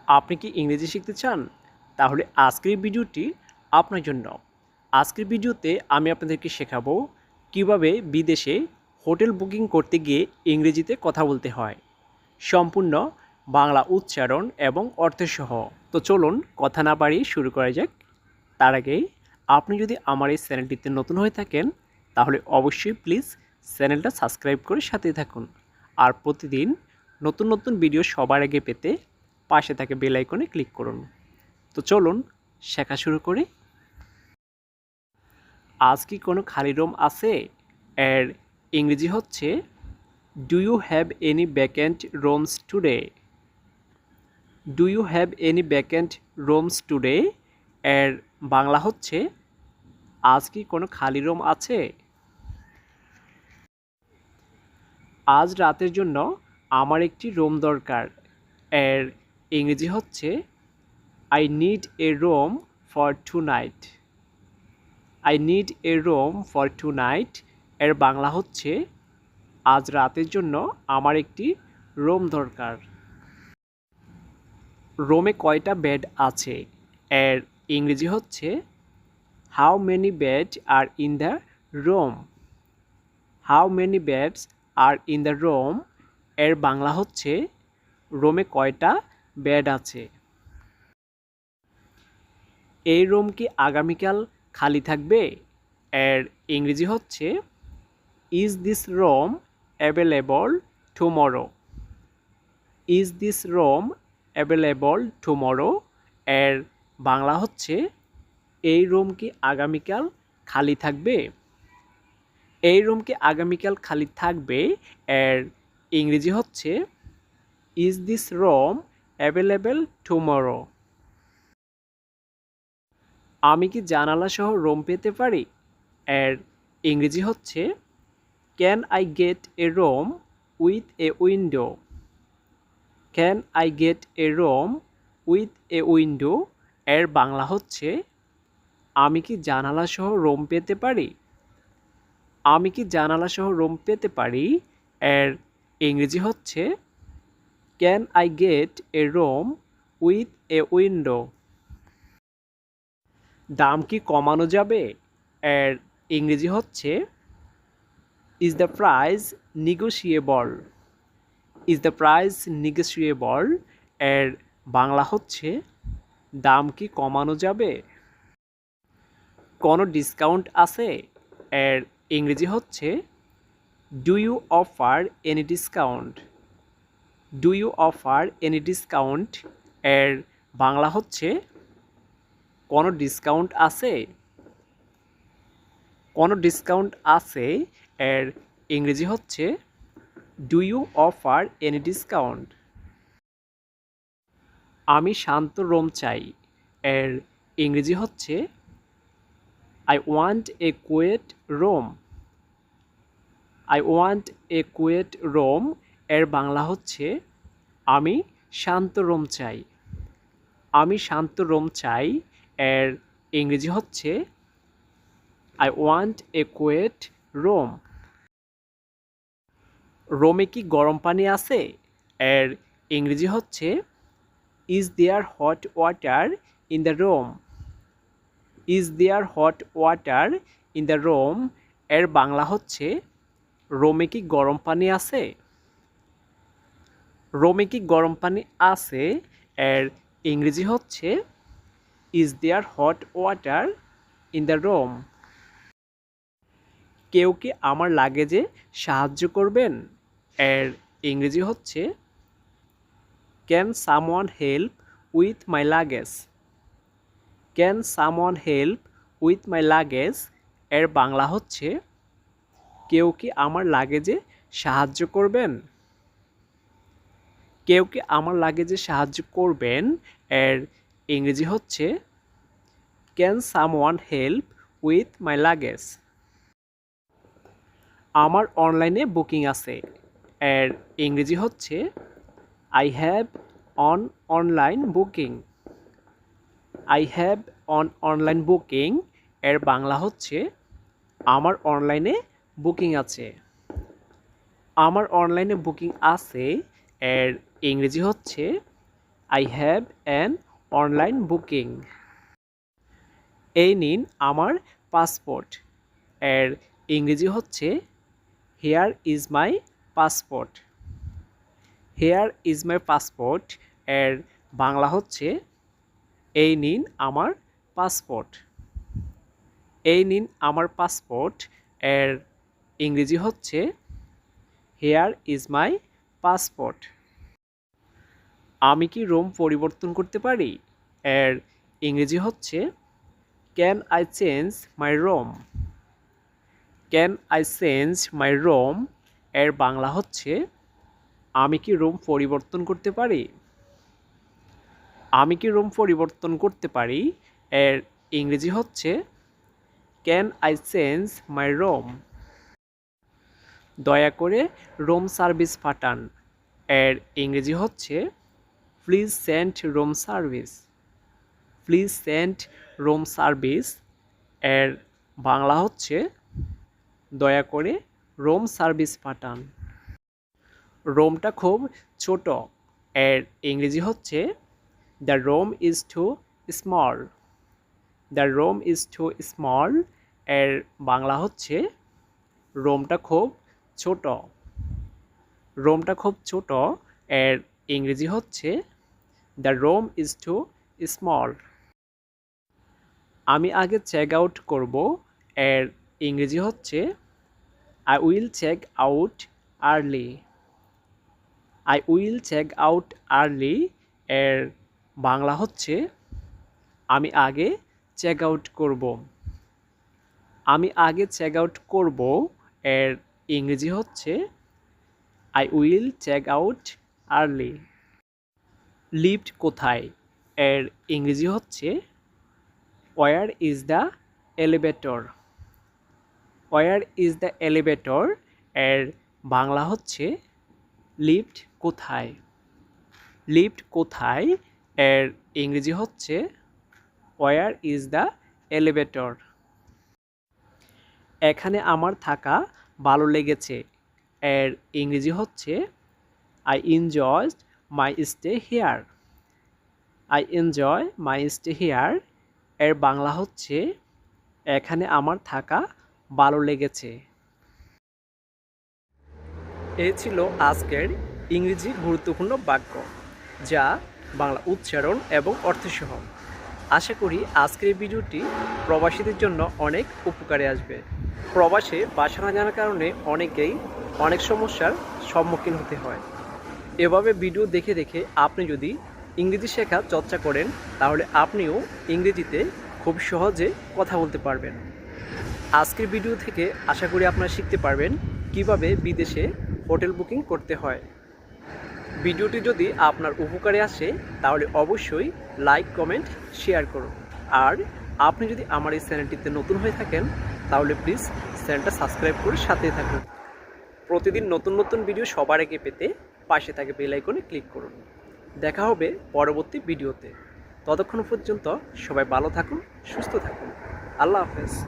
আপনি কি ইংরেজি শিখতে চান? তাহলে আজকের ভিডিওটি আপনার জন্য। আজকের ভিডিওতে আমি আপনাদেরকে শেখাবো কিভাবে বিদেশে হোটেল বুকিং করতে গিয়ে ইংরেজিতে কথা বলতে হয়। সম্পূর্ণ বাংলা উচ্চারণ এবং অর্থসহ। তো চলুন কথা না বাড়িয়ে শুরু করা যাক। তার আগে আপনি যদি আমার এই চ্যানেলটিতে নতুন হয়ে থাকেন তাহলে অবশ্যই প্লিজ চ্যানেলটা সাবস্ক্রাইব করে সাথে থাকুন। আর প্রতিদিন নতুন নতুন ভিডিও সবার আগে পেতে পাশে থাকা বেল আইকনে ক্লিক করুন। তো চলুন শেখা শুরু করি। আজ কি কোনো খালি রুম আছে? এর ইংরেজি হচ্ছে do you have any vacant rooms today? Do you have any vacant rooms today? এর বাংলা হচ্ছে আজ কি কোনো খালি রুম আছে? আজ রাতের জন্য আমার একটি রুম দরকার। এর ইংরেজি হচ্ছে I need a room for tonight. I need a room for tonight. এর বাংলা হচ্ছে আজ রাতের জন্য আমার একটি রুম দরকার। রুমে কয়টা বেড আছে? এর ইংরেজি হচ্ছে How many beds are in the room? How many beds are in the room? এর বাংলা হচ্ছে রুমে কয়টা বেড আছে? এই রুম কি আগামীকাল খালি থাকবে? এর ইংরেজি হচ্ছে is this room available tomorrow? Is this room available tomorrow? এর বাংলা হচ্ছে এই রুম কি আগামীকাল খালি থাকবে? এই রুম কি আগামীকাল খালি থাকবে? এর ইংরেজি হচ্ছে is this room available tomorrow? আমি কি জানালা সহ রুম পেতে পারি? এর ইংরেজি হচ্ছে can I get A room with a window? Can I get A room with a window? এর বাংলা হচ্ছে আমি কি জানালা সহ রুম পেতে পারি? আমি কি জানালা সহ রুম পেতে পারি? এর ইংরেজি হচ্ছে can I get A room with a window? দাম কি কমানো যাবে? এর ইংরেজি হচ্ছে is the price negotiable? Is the price negotiable? এর বাংলা হচ্ছে দাম কি কমানো যাবে? কোনো ডিসকাউন্ট আছে? এর ইংরেজি হচ্ছে do you offer any discount? Do you offer any discount? এর বাংলা হচ্ছে কোনো ডিসকাউন্ট আছে? কোনো ডিসকাউন্ট আছে? এর ইংরেজি হচ্ছে do you offer any discount? আমি শান্ত রুম চাই। এর ইংরেজি হচ্ছে I want a quiet room. I want a quiet room? এর বাংলা হচ্ছে আমি শান্ত রুম চাই। আমি শান্ত রুম চাই। এর ইংরেজি হচ্ছে I want a quiet room. রুমে কি গরম পানি আছে? এর ইংরেজি হচ্ছে is there hot water in the room? Is there hot water in the room? এর বাংলা হচ্ছে রুমে কি গরম পানি আছে? রুমে কি গরম পানি আছে? এর ইংরেজি হচ্ছে is there hot water in the room? কেউ কি আমার লাগেজে সাহায্য করবেন? এর ইংরেজি হচ্ছে can someone help with my luggage? Can someone help with my luggage? এর বাংলা হচ্ছে কেউ কি আমার লাগেজে সাহায্য করবেন? কেউ কি আমার লাগেজে সাহায্য করবেন? এর ইংরেজি হচ্ছে can someone help with my luggage? আমার অনলাইনে বুকিং আছে। এর ইংরেজি হচ্ছে I have on online booking. I have on online booking? এর বাংলা হচ্ছে আমার অনলাইনে বুকিং আছে। আমার অনলাইনে বুকিং আছে? এর ইংরেজি হচ্ছে I have an online booking. এই নিন আমার পাসপোর্ট। এর ইংরেজি হচ্ছে hair is my passport. Hair is my passport এর বাংলা হচ্ছে এই নিন আমার পাসপোর্ট। এই নিন আমার পাসপোর্ট এর ইংরেজি হচ্ছে হেয়ার ইজ মাই পাসপোর্ট। আমি কি রোম পরিবর্তন করতে পারি? এর ইংরেজি হচ্ছে can I change my room. Can I change my room এর বাংলা হচ্ছে আমি কি রোম পরিবর্তন করতে পারি? আমি কি রোম পরিবর্তন করতে পারি এর ইংরেজি হচ্ছে can I change my room. দয়া করে রোম সার্ভিস পাঠান। এর ইংরেজি হচ্ছে please send room service. Please send room service এর বাংলা হচ্ছে দয়া করে রোম সার্ভিস পাঠান। রোমটা খুব ছোট। এর ইংরেজি হচ্ছে the room is too small. The room is too small এর বাংলা হচ্ছে রোমটা খুব ছোট। রোমটা খুব ছোট এর ইংরেজি হচ্ছে the room is too small. আমি আগে চেক আউট করব এর ইংরেজি হচ্ছে I will check out early. I will check out early এর বাংলা হচ্ছে আমি আগে চেক আউট করব। আমি আগে চেক আউট করব এর ইংরেজি হচ্ছে I will check out early. Lift কোথায়? এর ইংরেজি হচ্ছে where is the elevator. Where is the elevator এর বাংলা হচ্ছে লিফট কোথায়? লিফট কোথায় এর ইংরেজি হচ্ছে ওয়ার ইজ দ্য এলিভেটর। এখানে আমার থাকা ভালো লেগেছে এর ইংরেজি হচ্ছে I enjoy my stay here. I enjoy my stay here এর বাংলা হচ্ছে এখানে আমার থাকা ভালো লেগেছে। এই ছিল আজকের ইংরেজি গুরুত্বপূর্ণ বাক্য যা বাংলা উচ্চারণ এবং অর্থসহ। আশা করি আজকের এই ভিডিওটি প্রবাসীদের জন্য অনেক উপকারে আসবে। প্রবাসে ভাষা না জানার কারণে অনেকেই অনেক সমস্যার সম্মুখীন হতে হয়। এভাবে ভিডিও দেখে দেখে আপনি যদি ইংরেজি শেখা চর্চা করেন তাহলে আপনিও ইংরেজিতে খুব সহজে কথা বলতে পারবেন। আজকের ভিডিও থেকে আশা করি আপনারা শিখতে পারবেন কিভাবে বিদেশে হোটেল বুকিং করতে হয়। ভিডিওটি যদি আপনার উপকারে আসে তাহলে অবশ্যই লাইক কমেন্ট শেয়ার করুন। আর আপনি যদি আমার এই চ্যানেলটিতে নতুন হয়ে থাকেন তাহলে প্লিজ চ্যানেলটা সাবস্ক্রাইব করে সাথে থাকুন। প্রতিদিন নতুন নতুন ভিডিও সবার আগে পেতে পাশে থাকে বেল আইকনে ক্লিক করুন। দেখা হবে পরবর্তী ভিডিওতে। ততক্ষণ পর্যন্ত সবাই ভালো থাকুন, সুস্থ থাকুন। আল্লাহ হাফেজ।